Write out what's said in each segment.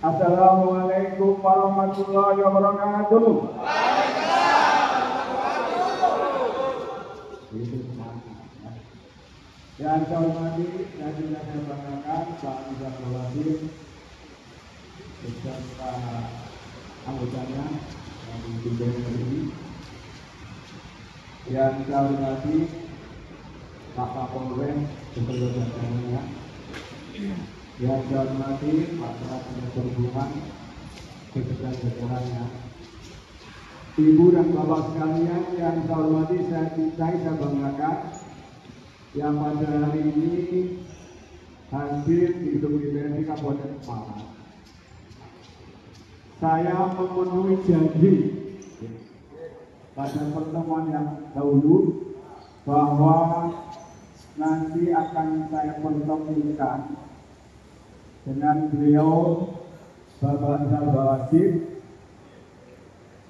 Assalamualaikum warahmatullahi wabarakatuh. Yang saya hormati dan juga saya banggakan Pak Rizal Wazir beserta anggotanya yang dipimpin ini. Yang saya hormati Pak Kapolres beserta jajarannya. Yang saya hormati Pak Kapolres Perhubungan beserta jajarannya. Ibu dan bapak sekalian yang saya hormati, saya cintai, saya banggakan yang pada hari ini hadir di gedung DPRD Kabupaten Malang. Saya memenuhi janji pada pertemuan yang dahulu bahwa nanti akan saya pertemukan dengan beliau Bapak Rizal Wazir,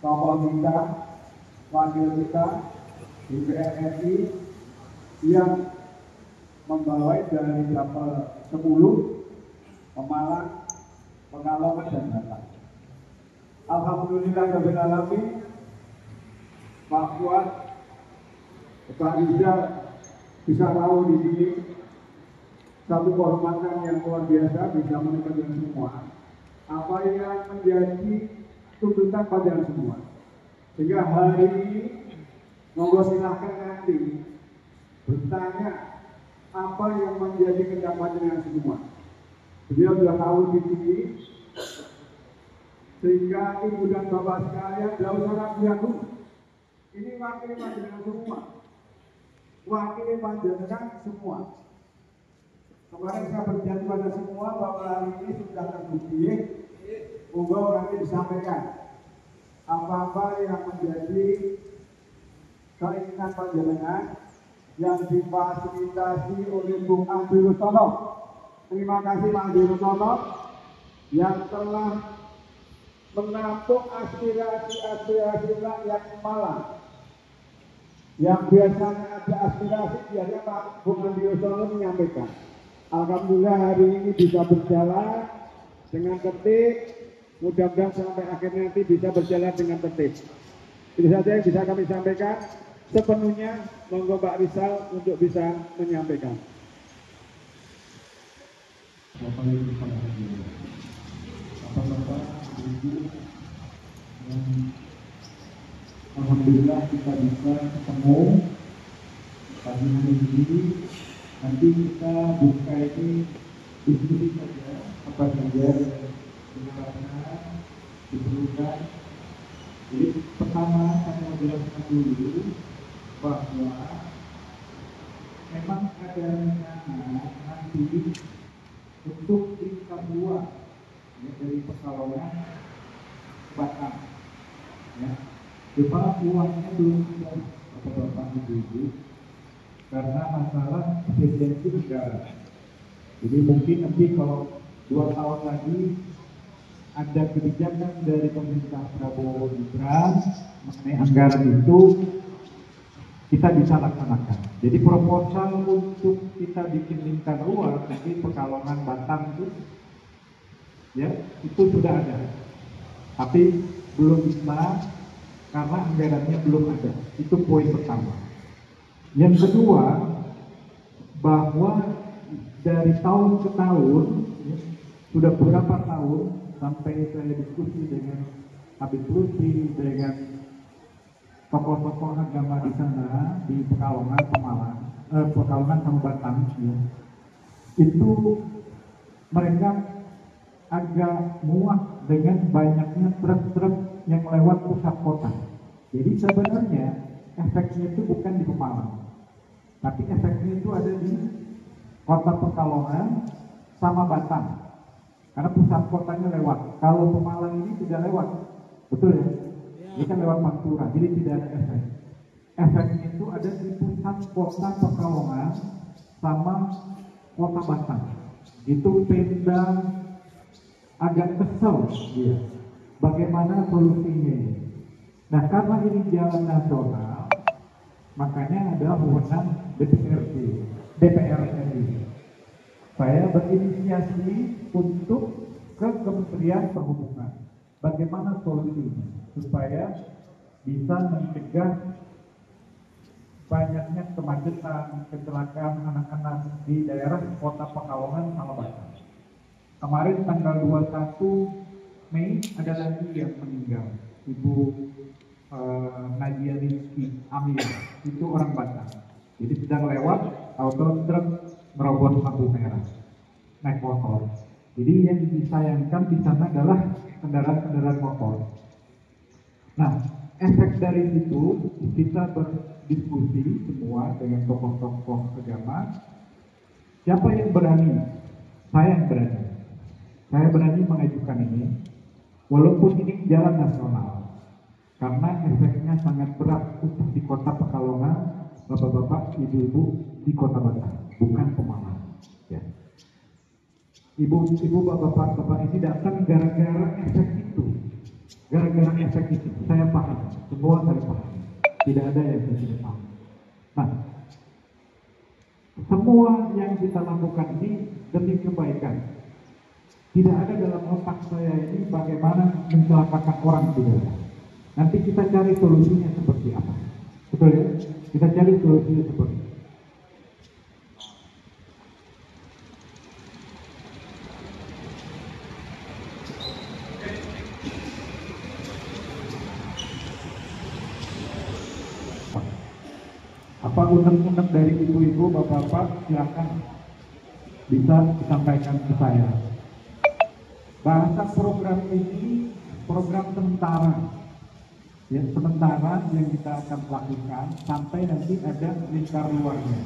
tokoh kita, wakil kita DPR RI yang membawa dari Dapil 10, Pemalang, Pekalongan dan Batam. Alhamdulillahirabbil alamin, Pak Fuad, Pak Rizal bisa tahu di sini satu kehormatan yang luar biasa bisa menempatkan semua apa yang menjadi tuntutan pada semua. Sehingga hari ini monggo silahkan nanti bertanya apa yang menjadi kedapatan semua. Beliau sudah tahu di sini, sehingga ibu dan bapak sekalian tidak usah ragu-ragu. Ini wakil panjenengan semua, wakil panjenengan semua. Kemarin saya berjanji pada semua bahwa hari ini sudah terbukti. Monggo nanti disampaikan apa-apa yang menjadi keinginan panjenengan yang difasilitasi oleh Bung Andi Rustono. Terima kasih Pak Andi Rustono yang telah menampung aspirasi rakyat Malang. Yang biasanya ada aspirasi, biasanya Pak Bung Andi Rustono menyampaikan. Alhamdulillah hari ini bisa berjalan dengan tertib. Mudah-mudahan sampai akhir nanti bisa berjalan dengan tertib. Itu saja yang bisa kami sampaikan. Sepenuhnya monggo Pak Rizal untuk bisa menyampaikan. Bapak-bapak, Ibu, alhamdulillah kita bisa ketemu pagi hari ini. Nanti kita buka ini diskusi saja apa saja yang diperlukan. Jadi pertama saya mau jelaskan dulu bahwa memang ada rencana nanti untuk tingkat 2 ya, dari Pekalongan Batam. Ya, cuma uangnya belum ada Bapak Ibu karena masalah efisiensi negara. Jadi mungkin nanti kalau 2 tahun lagi ada kebijakan dari pemerintah Prabowo Gibran mengenai anggaran itu kita bisa laksanakan. Jadi proposal untuk kita bikin lingkar luar nanti Pekalongan Batam itu ya itu sudah ada, tapi belum bisa karena anggarannya belum ada. Itu poin pertama. Yang kedua, bahwa dari tahun ke tahun ya, sudah beberapa tahun sampai saya diskusi dengan Habib Lutfi, dengan tokoh-tokoh agama di sana di Pekalongan, Pekalongan sama Batam ya. Itu mereka agak muak dengan banyaknya truk-truk yang lewat pusat kota. Jadi sebenarnya efeknya itu bukan di Pemalang, tapi efeknya itu ada di kota Pekalongan sama Batam. Karena pusat kotanya lewat. Kalau Pemalang ini tidak lewat, betul ya? Ini kan lewat Pantura, jadi tidak ada efek. Efeknya itu ada di pusat kota Pekalongan sama kota Batam. Itu Pemda agak kesel dia. Bagaimana solusinya ini? Nah, karena ini jalan nasional, makanya ada wewenang DPR RI. saya berinisiasi untuk ke Kementerian Perhubungan. Bagaimana solusinya supaya bisa mencegah banyaknya kemacetan, kecelakaan anak-anak di daerah Kota Pekalongan, Malabata. Kemarin tanggal 21 Mei ada lagi yang meninggal, Ibu Nadia Rizky Amir, itu orang Batak. Jadi sedang lewat, auto truk merobos lampu merah, naik motor. Jadi yang disayangkan di sana adalah kendaraan-kendaraan motor. Nah, efek dari itu kita berdiskusi semua dengan tokoh-tokoh agama. Siapa yang berani? Saya yang berani. Saya berani mengajukan ini, walaupun ini jalan nasional, karena efeknya sangat berat untuk di Kota Pekalongan, bapak-bapak, ibu-ibu di Kota Batam, bukan Pemalang. Ya. Ibu-ibu, bapak-bapak ini datang gara-gara efek itu. Gara-gara efek itu, saya paham, semua saya paham. Tidak ada yang saya tidak paham. Nah, semua yang kita lakukan ini demi kebaikan. Tidak ada dalam otak saya ini bagaimana mencelakakan orang tidak. Nanti kita cari solusinya seperti apa. Betul ya? Kita cari solusinya seperti apa. Apa unek-unek dari ibu-ibu, bapak-bapak, silakan bisa disampaikan ke saya. Bahasa program ini program sementara, ya sementara yang kita akan lakukan sampai nanti ada lingkar luarnya.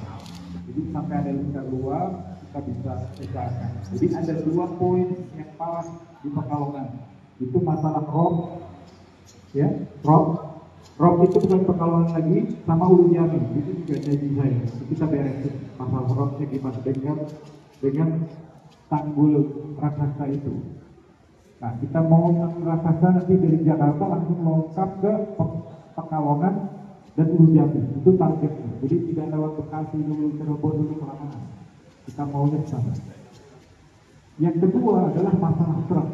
Jadi sampai ada lingkar luar kita bisa usahakan. Jadi ada 2 poin yang parah di Pekalongan. Itu masalah rob, ya rob itu bukan Pekalongan lagi, sama Ulu Jami. Itu juga janji saya. Kita beresin masalah robnya gimana dengan tanggul raksasa itu. Nah, kita mau raksasa nanti dari Jakarta langsung lengkap ke Pekalongan dan Ulu Jami. Itu targetnya. Jadi tidak lewat Bekasi dulu, Cirebon dulu, kemana-mana. Kita maunya ke sana. Yang kedua adalah masalah truk.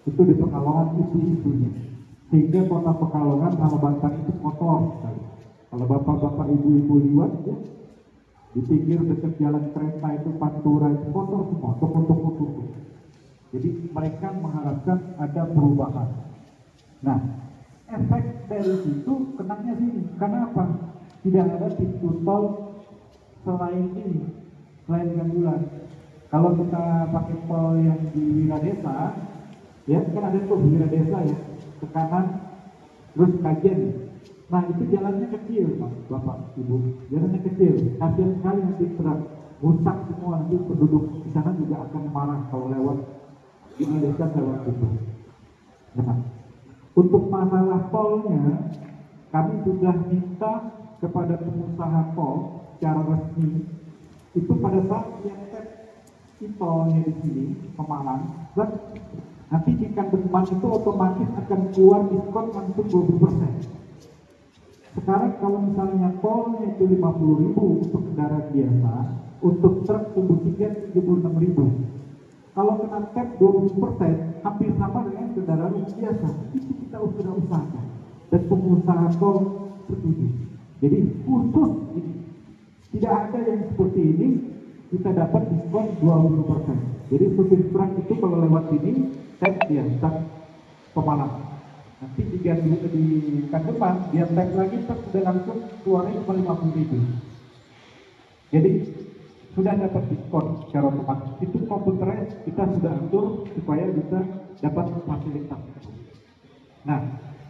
Itu di Pekalongan isu-isunya. Sehingga Kota Pekalongan sama Banten itu kotor sekali. Kalau bapak-bapak, ibu-ibu lihat ya, di pinggir dekat jalan kereta itu Pantura itu kotor semua, toko-toko. Jadi mereka mengharapkan ada perubahan. Nah, efek dari situ kenanya sini. Karena apa? Tidak ada pintu tol selain ini, selain Gandulan. Kalau kita pakai tol yang di Wiradesa, ya kan ada tuh Wiradesa ya, ke kanan, terus Kajen. Nah itu jalannya kecil, Pak, Bapak, Ibu, jalannya kecil. Kasian sekali nanti truk rusak semua, nanti penduduk di sana juga akan marah kalau lewat Wiradesa lewat itu. Nah, untuk masalah tolnya, kami sudah minta kepada pengusaha tol secara resmi itu pada saat yang tolnya di sini Pemalang, dan nanti di Kandeman itu otomatis akan keluar diskon untuk 20%. Sekarang kalau misalnya tolnya itu 50.000 untuk kendaraan biasa, untuk truk tembus tiket 76.000. Kalau kena tap 20%, hampir sama dengan kendaraan biasa. Itu kita sudah usahakan. Dan pengusaha tol setuju. Jadi khusus ini, tidak ada yang seperti ini, kita dapat diskon 20%. Jadi supir truk itu kalau lewat sini, tap dia, tap Pemalang. Nanti di Kandeman, dia tap lagi, tap sudah langsung keluarnya cuma 50.000. Jadi sudah dapat diskon secara otomatis. Itu komputerized kita sudah atur supaya bisa dapat fasilitas itu. Nah,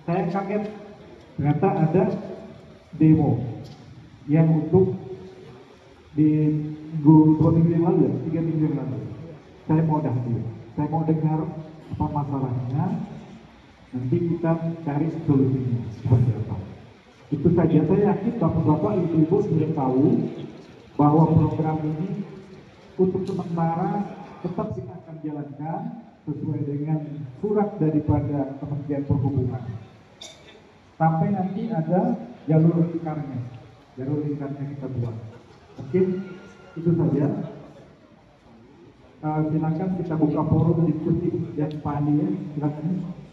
saya kaget ternyata ada demo yang untuk di 2 minggu yang lalu, 3 minggu yang lalu. Saya mau dengar apa masalahnya. Nanti kita cari solusinya seperti apa. Itu saja. Saya yakin bapak-bapak, ibu-ibu sudah tahu bahwa program ini untuk sementara tetap kita akan jalankan sesuai dengan surat daripada Kementerian Perhubungan. Sampai nanti ada jalur lingkarnya kita buat. Oke, itu saja. Silakan kita buka forum diskusi dan Pak Andi ya.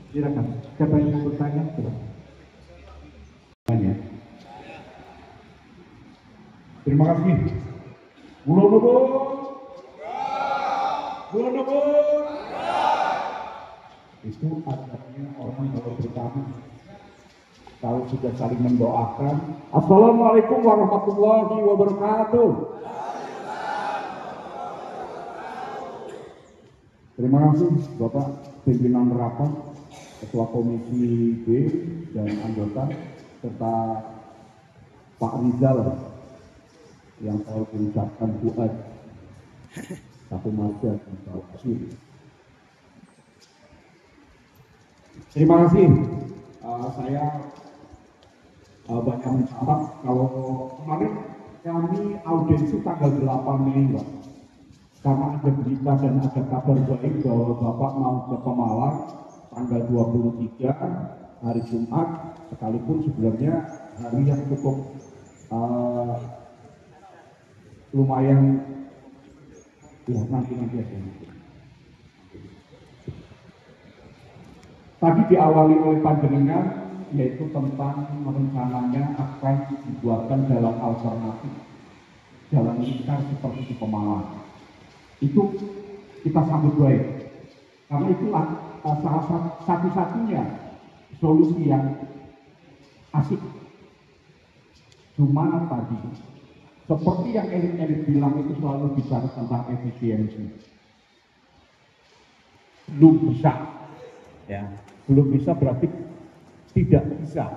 Silakan. Siapa yang mau bertanya? Silakan. Terima kasih. Kulon Nuwun. Kulon Nuwun. Itu adanya orang kalau bertamu, kalau sudah saling mendoakan. Assalamualaikum warahmatullahi wabarakatuh. Terima kasih Bapak pimpinan rapat, Ketua Komisi B dan anggota, serta Pak Rizal yang saya mengucapkan Fuad satu maja dan Bawasir. Terima kasih. Saya banyak mencatat kalau kemarin kami audiensi tanggal 8 Mei, Pak. Karena ada berita dan ada kabar baik bahwa Bapak mau ke Pemalang tanggal 23 hari Jumat, sekalipun sebenarnya hari yang cukup lumayan ya nanti aja. Tadi diawali oleh panjenengan yaitu tentang rencananya akan dibuatkan jalan alternatif, jalan lingkar seperti di Pemalang. Itu kita sambut baik karena itulah salah satu-satunya solusi yang asik. Cuma tadi seperti yang elit-elit bilang itu selalu bicara tentang efisiensi. Belum bisa, ya. Belum bisa berarti tidak bisa.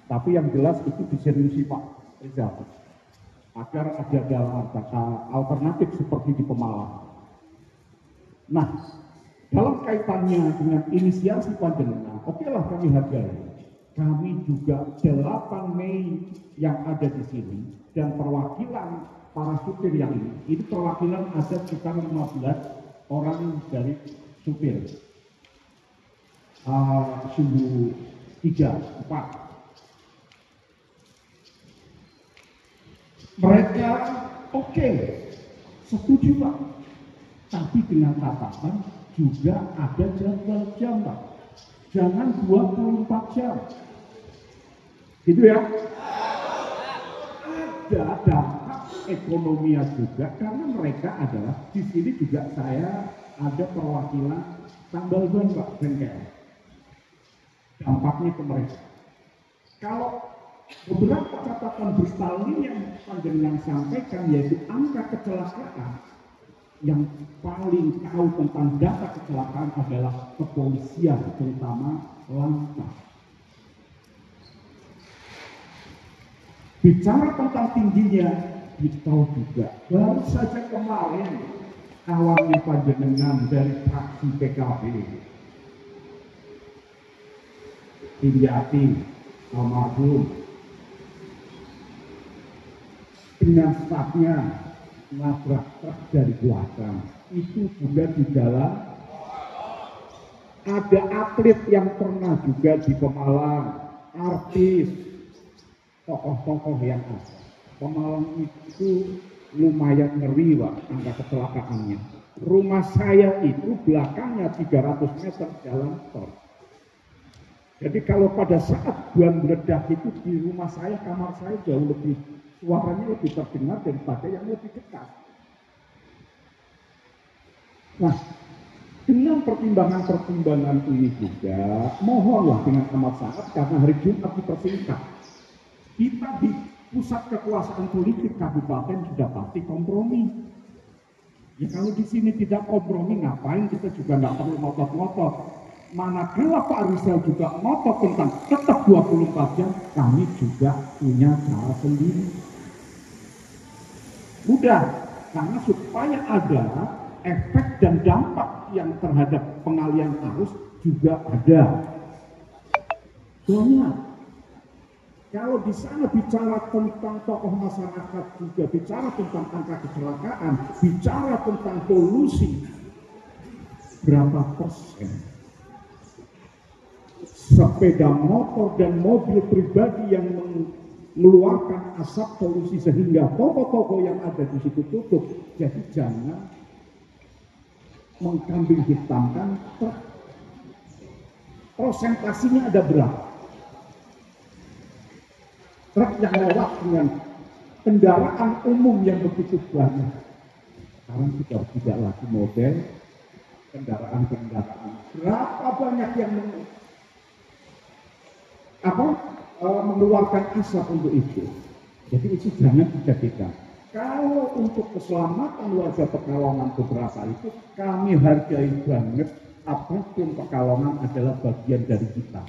Tapi yang jelas itu diseriusi Pak Rizal. Agar ada jalan alternatif seperti di Pemalang. Nah, dalam kaitannya dengan inisiasi panjenengan, okelah kami hargai. Kami juga 8 Mei yang ada di sini dan perwakilan para supir yang ini perwakilan ada sekitar 15 orang dari supir. Sumbu 3, 4. Mereka oke, setuju Pak, tapi dengan catatan juga ada jadwal jam Pak, jangan 24 jam, gitu ya. Ada dampak ekonominya juga karena mereka adalah di sini juga saya ada perwakilan tambal ban Pak bengkel. Dampaknya ke mereka. Kalau beberapa catatan Bristolin yang panjenengan sampaikan yaitu angka kecelakaan yang paling tahu tentang data kecelakaan adalah kepolisian, terutama lantas. Bicara tentang tingginya, kita juga baru saja kemarin kawannya panjenengan dari fraksi PKB, Indriati almarhum, dengan stafnya nabrak truk dari belakang. Itu juga di jalan. Ada atlet yang pernah juga di Pemalang, artis, tokoh-tokoh yang ada. Pemalang itu lumayan ngeri Pak angka kecelakaannya. Rumah saya itu belakangnya 300 meter jalan tol. Jadi kalau pada saat bom meledak itu di rumah saya, kamar saya jauh lebih, suaranya lebih terdengar daripada yang lebih dekat. Nah, dengan pertimbangan-pertimbangan ini juga, mohonlah dengan amat sangat karena hari Jumat dipersingkat. Kita di pusat kekuasaan politik kabupaten sudah pasti kompromi. Ya kalau di sini tidak kompromi, ngapain kita juga nggak perlu ngotot-ngotot. Manakala Pak Rizal juga ngotot tentang tetap 24 jam, kami juga punya cara sendiri. Mudah, karena supaya ada efek dan dampak yang terhadap pengalian arus juga ada. Soalnya, kalau di sana bicara tentang tokoh masyarakat juga, bicara tentang angka kecelakaan, bicara tentang polusi, berapa persen? Sepeda motor dan mobil pribadi yang mengeluarkan asap polusi sehingga toko-toko yang ada di situ tutup. Jadi jangan mengkambing hitamkan truk. Prosentasinya ada berapa? Truk yang lewat dengan kendaraan umum yang begitu banyak. Sekarang sudah tidak lagi model kendaraan-kendaraan. Berapa banyak yang mengeluarkan asap untuk itu. Jadi itu jangan dijadikan. Kalau untuk keselamatan warga Pekalongan beberapa itu, kami hargai banget apapun Pekalongan adalah bagian dari kita.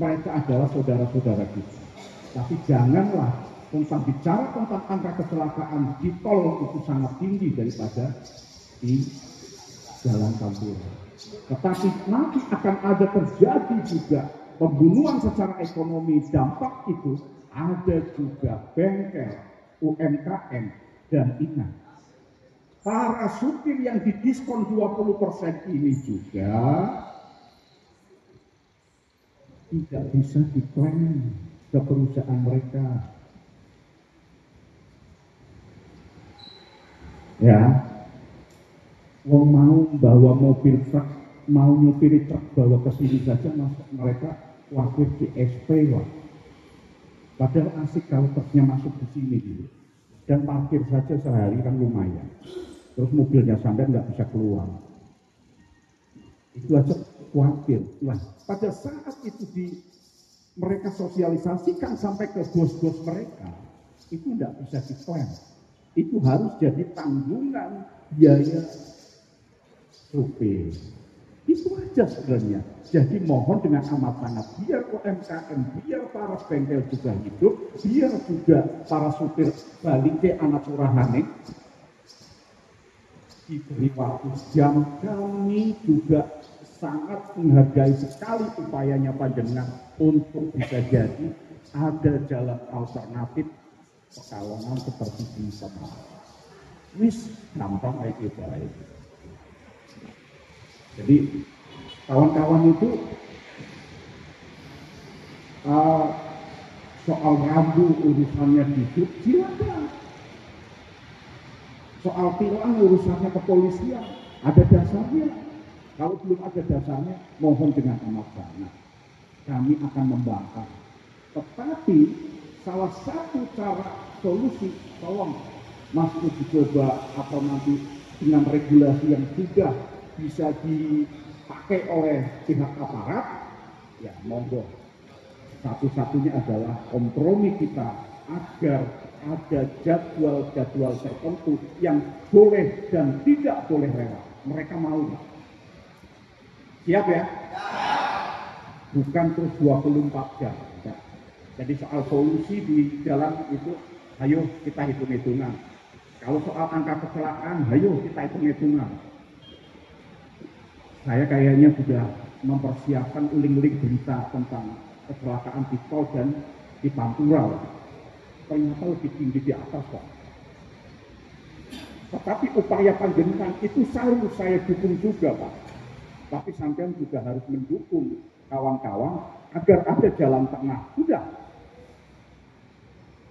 Mereka adalah saudara-saudara kita. Tapi janganlah tentang bicara tentang angka kecelakaan di tol itu sangat tinggi daripada di jalan Pantura. Tetapi nanti akan ada terjadi juga pembunuhan secara ekonomi, dampak itu ada juga bengkel, UMKM, dan ingat, para supir yang didiskon 20% ini juga tidak bisa diklaim ke perusahaan mereka. Ya, wong mau bawa mobil truk, mau nyupiri truk bawa ke sini saja, masuk mereka waktu di SP lah. Padahal asik kalau truknya masuk di sini gitu. Dan parkir saja sehari kan lumayan. Terus mobilnya sampai nggak bisa keluar. Itu aja khawatir. Nah, pada saat itu mereka sosialisasikan sampai ke bos-bos mereka, itu nggak bisa diklaim. Itu harus jadi tanggungan biaya supir. Itu aja sebenarnya. Jadi mohon dengan amat sangat, biar UMKM, biar para bengkel juga hidup, biar juga para supir balik ke anak surahane diberi waktu jam. Kami juga sangat menghargai sekali upayanya panjenengan untuk bisa jadi ada jalan alternatif Pekalongan seperti di Semarang. Wis gampang aja baik. Jadi kawan-kawan itu soal rambu urusannya di silakan. Soal tilang urusannya kepolisian, ada dasarnya. Kalau belum ada dasarnya, mohon dengan amat sangat, kami akan membantah. Tetapi salah satu cara solusi, tolong Mas dicoba atau nanti dengan regulasi yang sudah bisa dipakai oleh pihak aparat, ya monggo. Satu-satunya adalah kompromi kita agar ada jadwal-jadwal tertentu yang boleh dan tidak boleh lewat. Mereka mau nggak? Siap ya? Bukan terus 24 jam. Jadi soal solusi di jalan itu, ayo kita hitung-hitungan. Kalau soal angka kecelakaan, ayo kita hitung-hitungan. Saya kayaknya sudah mempersiapkan uling-uling berita tentang kecelakaan di tol dan di Pantura. Ternyata lebih tinggi di atas kok. Tetapi upaya panjenengan itu selalu saya dukung juga Pak. Tapi sampean juga harus mendukung kawan-kawan agar ada jalan tengah. Sudah.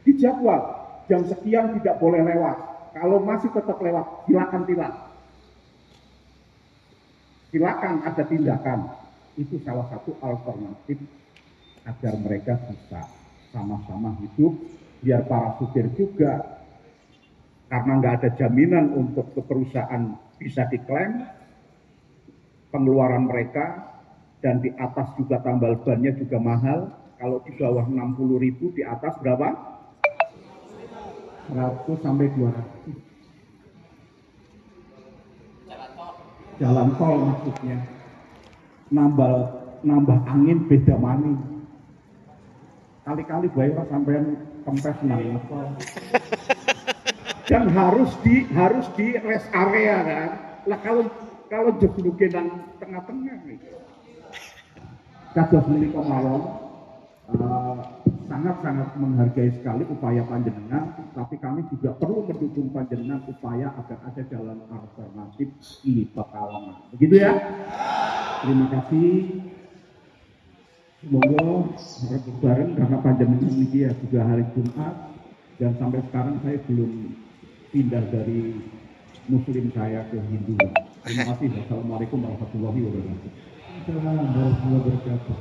Dijadwal jam sekian tidak boleh lewat. Kalau masih tetap lewat, silakan tilang. Silakan ada tindakan. Itu salah satu alternatif agar mereka bisa sama-sama hidup. Biar para supir juga, karena nggak ada jaminan untuk ke perusahaan bisa diklaim pengeluaran mereka, dan di atas juga tambal bannya juga mahal. Kalau di bawah 60.000, di atas berapa? 100 sampai 200. Jalan tol maksudnya. Nambah angin beda maning. Kali-kali baik Pak sampean kempes nang tol. Dan harus di rest area kan. Lah kalau jebluke nang tengah-tengah nih. Kados menika mawon sangat-sangat menghargai sekali upaya panjenengan, tapi kami juga perlu mendukung panjenengan upaya agar ada jalan alternatif di Pekalongan. Begitu ya? Terima kasih. Semoga bareng karena panjenengan ini ya juga hari Jumat dan sampai sekarang saya belum pindah dari Muslim saya ke Hindu. Terima kasih. Wassalamualaikum warahmatullahi wabarakatuh. Assalamualaikum warahmatullahi wabarakatuh.